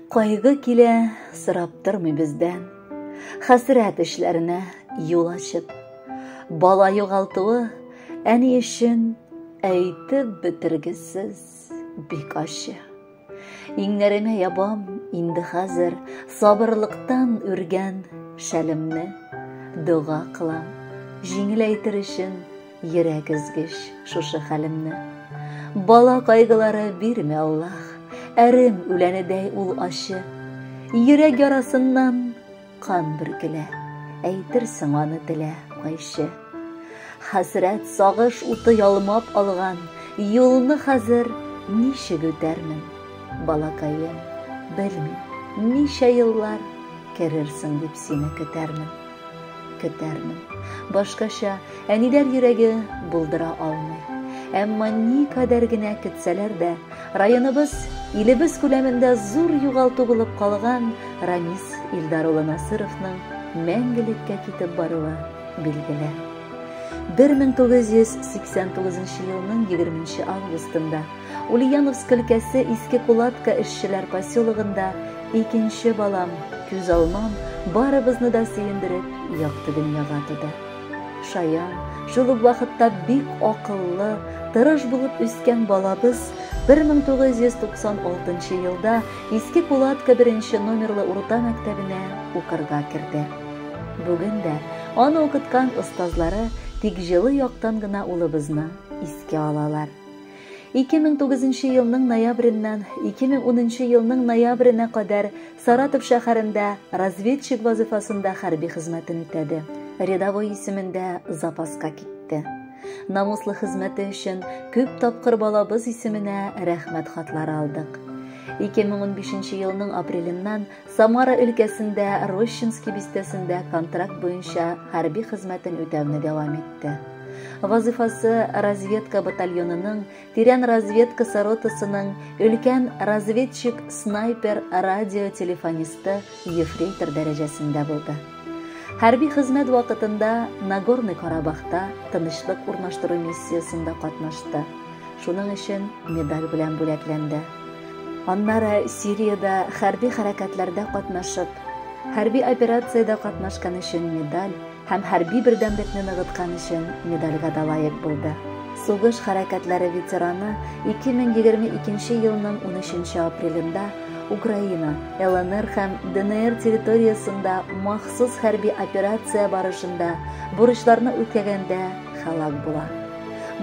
Кайгы килә, сорап тормый бездән, хәсрәт эшләренә юл ачып. Бала югалтуы әни өчен әйтеп бетергесез бик ачы. Иңнәремә ябам инде хәзер сабырлыктан үргән шәлемне. Дуга кылам, җиңеләйтер өчен йөрәк өзгеч шушы хәлемне. Бала кайгылары бирмә Аллаһ, әрем үләнедәй ул ачы. Йөрәк ярасыннан кан бөркелә, әйтерсең аны телә кайшы. Хәсрәт сагыш уты ялмап алган, юлны хәзер ничек үтәрмен? Балакаем, белмим, ничә еллар керерсең дип сине көтәрмен. Көтәрмен, башкача әниләр йөрәге булдыра алмый. Әмма никадәр генә көтсәләр дә, районыбыз, илебез күләмендә зур югалту булып калган Рамис Илдар улы Насыровның мәңгелеккә китеп баруы билгеле. 1989 елның 20 августында Ульяновск өлкәсе Иске Кулатка эшчеләр поселогында икенче балам, күз алмам, барыбызны да сөендереп, якты дөньяга туды. Шаян, шул ук вакытта бик акыллы, тырыш булып үскән балабыз 1996 елда Иске Кулатка 1 номерлы урта мәктәбенә укырга керде. Бүген дә аны укыткан остазлары тик җылы яктан гына улыбызны искә алалар. 2009 елның ноябреннан 2010 елның ноябренә кадәр Саратов шәһәрендә разведчик вазифасында хәрби хезмәтен үтәде. Рядовой исемендә запаска китте. Намуслы хезмәте өчен күп тапкыр балабыз исеменә рәхмәт хатлары алдык. 2015 елның апреленнан Самара өлкәсендә Рощинский бистәсендә контракт буенча хәрби хезмәтен үтәүне дәвам итте. Вазифасы разведка батальонының, тирән разведка саротасының, өлкән разведчик, снайпер, радиотелефонисты, ефрейтор дәрәҗәсендә булды. Хәрби хезмәт вакытында Нагорный Карабахта тынычлык урнаштыру миссиясында катнашты. Шуның өчен медаль белән бүләкләнде. Аннары Сириядә хәрби хәрәкәтләрдә катнашып, хәрби операциядә катнашкан өчен медаль һәм хәрби бердәмлекне ныгыткан өчен медальгә дә лаек булды. Сугыш хәрәкәтләре ветераны 2022 елның 13 апрелендә Украина, ЛНР һәм ДНР территориясында махсус хәрби операция барышында бурычларны үтәгәндә һәлак була.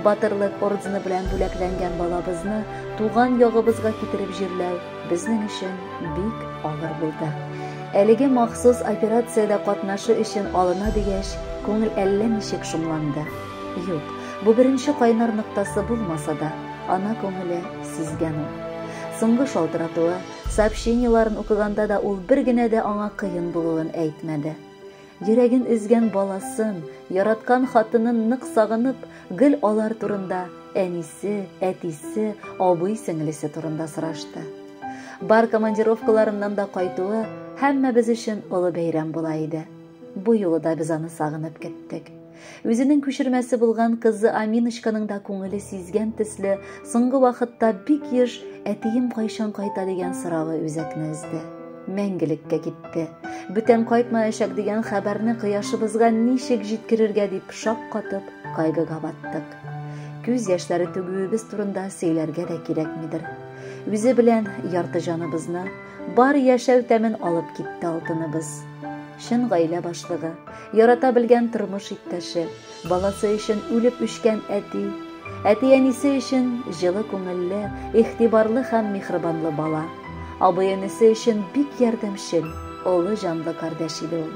Батырлык ордены белән бүләкләнгән балабызны туган ягыбызга китереп җирләү безнең өчен бик авыр булды. Әлеге махсус операциядә катнашы өчен алына дигәч, күңел әллә ничек шомланды. Юк, бу беренче кайнар ноктасы булмаса да, ана күңеле сизгән ул. Соңгы шалтыратуы, сообщениеларын укыганда да ул бер генә дә аңа кыен булуын әйтмәде. Йөрәген üzгән баласын, яраткан хатынын нык сагынып, гел алар турында, әнисе, әтисе, абый сеңлесе турында сорашты. Бар командировкаларыннан да кайтуы һәммәбез өчен олы бәйрәм була иде. Бу юлы да без аны сагынып кеттек. Үзенең күчермәсе булган кызы Аминочканың да күңеле сизгән төсле, соңгы вакытта бик еш әтием кайчан кайта дигән соравы үзәкне өзде. Мәңгелеккә китте. Бүтән кайтмаячак дигән хәбәрне кояшыбызга ничек җиткерергә дип шаккатып, кайгыга баттык. Күз яшьләре түгүебез турында сөйләргә дә кирәкмидер. Үзе белән ярты җаныбызны, бар яшәү тәмен алып китте алтыныбыз. Шын гаилә башлыгы, ярата белгән тормыш иптәше, баласы өчен үлеп үчкән әти, әти-әнисе өчен җылы күңелле, игътибарлы һәм михрибанлы бала, абый-әнисе өчен бик ярдәмчел, олы җанлы кардәш иде ул.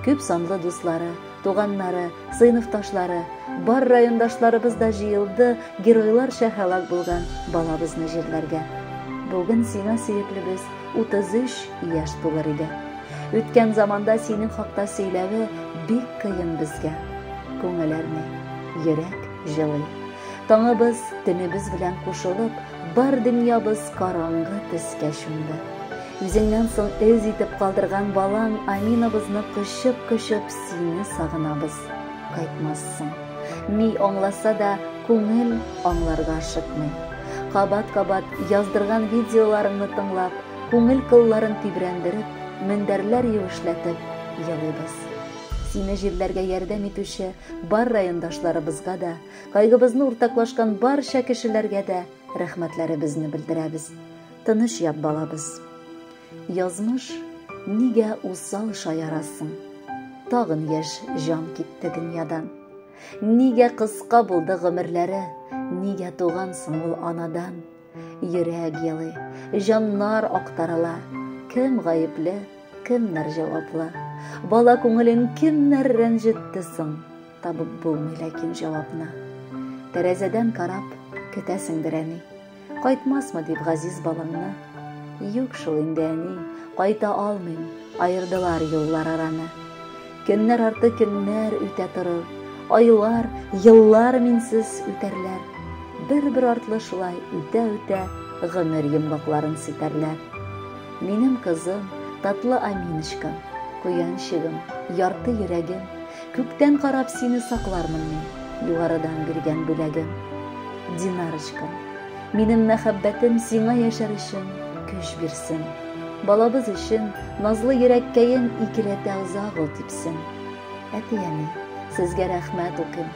Күп санлы дуслары, туганнары, сыйныфташлары, бар райондашларыбыз да җыелды геройларча һәлак булган балабызны җирләргә. Бүген сиңа сөеклебез 33 яшь тулыр иде. Үткән заманда синең хакта сөйләве бик кыен безгә. Күңел әрни, йөрәк җылый. Таңыбыз, төнебез белән кушылып, бар дөньябыз караңгы төскә чумды. Үзеңнән соң эз итеп калдырган балаң Аминабызны кычып-кычып сине сагынабыз. Кайтмассың. Ми аңласа да, күңел аңларга ашыкмый. Кабат-кабат яздырган видеоларыңны тыңлап, күңел кылларын тибрәндереп, мендәрләр юешләтеп елыйбыз. Сине җирләргә ярдәм итүче бар райондашларыбызга да, кайгыбызны уртаклашкан барча кешеләргә дә рәхмәтләребезне белдерәбез. Тыныч ят, балабыз. Язмыш нигә усал шаярасың? Тагын яшь жан китте дөньядан. Нигә кыска булды гомерләре? Нигә тугансың ул анадан? Йөрәк елый, җаннар актарыла. Кем гаепле, кемнәр җаваплы? Бала күңелен кемнәр рәнҗетте соң? Табып булмый ләкин җавапны. Тәрәзәдән карап, көтәсеңдер әни. Кайтмасмы дип газиз балаңны? Юк шул инде әни, кайта алмыйм, аердылар юллар араны. Көннәр арты көннәр үтә торыр, айлар, еллар минсез үтәрләр. Бер-бер артлы шулай үтә-үтә гомер йомгакларын ситәрләр. Минем кызым, татлы Аминочкам, куянчыгым, ярты йөрәгем, күктән карап сине саклармын мин, югарыдан биргән бүләгем. Динарочкам, минем мәхәббәтем сиңа яшәр өчен көч бирсен. Балабыз өчен назлы йөрәккәен икеләтә озак ул типсен. Әтиәне, сезгә рәхмәт укыйм.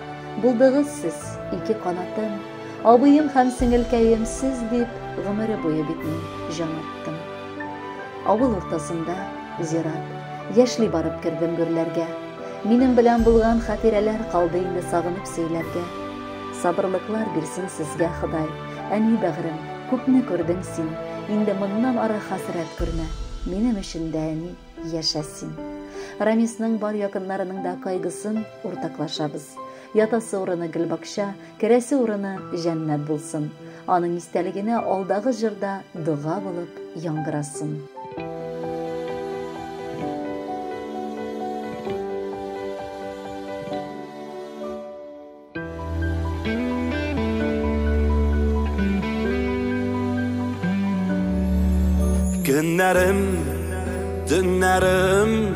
Булдыгыз сез, ике канатым. Абыем һәм сеңелкәем сез дип, гомере буе бит мин җан аттым. Авыл уртасында зират, яшьли барып кердем гөрләргә. Минем белән булган хатирәләр калды инде сагынып сөйләргә. Сабырлыклар бирсен сезгә Ходай. Әни бәгърем, күпне күрдең син. Инде моннан ары хәсрәт күрмә. Минем өчен дә әни яшәсин. Рамисның бар якыннарының да кайгысын уртаклашабыз. Ятасы урыны гөлбакча, керәсе урыны җәннәт булсын. Аның истәлегенә алдагы җырда дуга булып яңгырасын. Günlerim, dünlerim,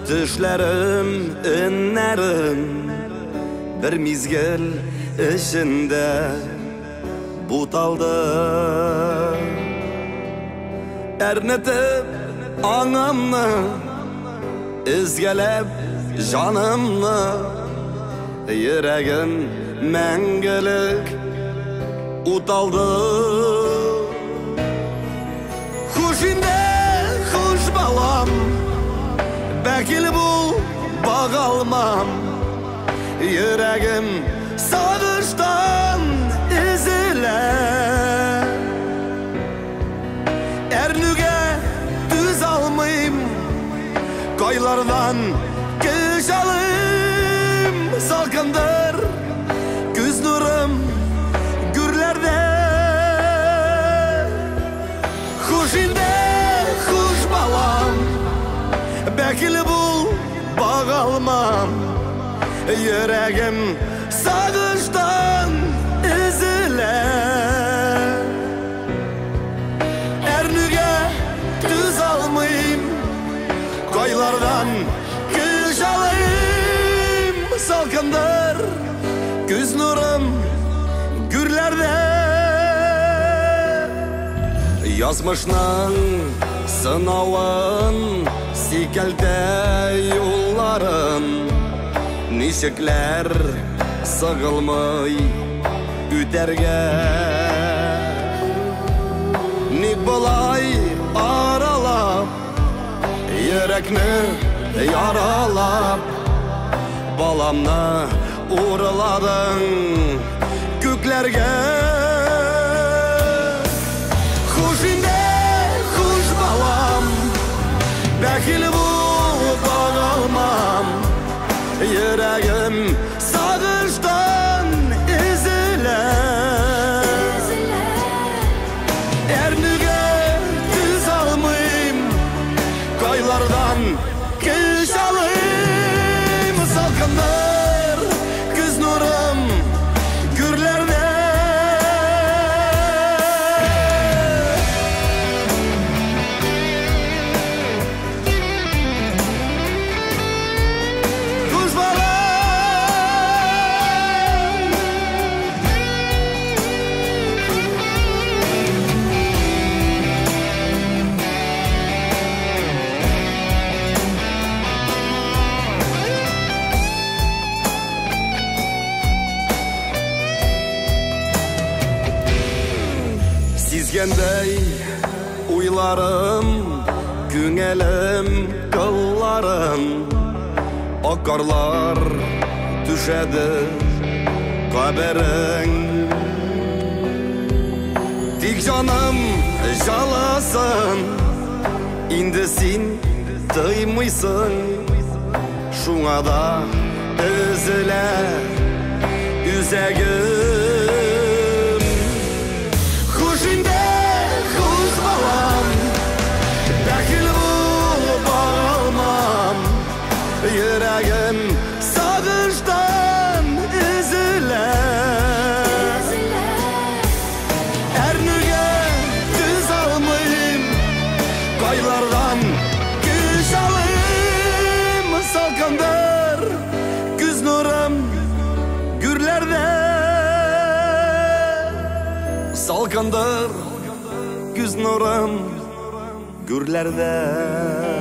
düşlerim, inlerim bir mizgil içinde butaldı. Ernetip anamını, izgelep canımını, yüreğim мәңгілік utaldı. Хуш балам, бәкіл бұл бағалмам. Yüreğim sağıştan üzüle. Ernüge düz almayım, koylardan kış alayım. Salkındır güz nurum gürlerde. Huş balam, bəkil bul bağalmam. Yüreğim sağıştan üzüle. Ernüge düz almayım, koylardan kış alayım. Salkındır güz nurum gürlerde. Yazmışның sınavın, sikeltə yolların. Nişikler sığılmay üterge. Ni bulay aralap, yürekni yaralap. Balamna uğurladın göklerge. Huş balam, bəkil bu bağalmam. Yüreğim sağıştan üzüle. Ernüge düz almayım, koylardan kış alayım. Salkındır güz nurum gürlerde. Сизгендей уйларым, күңелем кылларым, акарлар түшәде каберең. Тик жаным жаласын, инде син тыймыйсың, шуңа да өзелә үзәгем. Хуш инде хуш балам, бәхил булып алмам, йөрәгем сагыштан өзелә. Әрнүгә төз алмыйм, кайлардан көч алыйм, салкындар күз нурым гүрләрдә. Салкындар күз нурым гүрләрдә.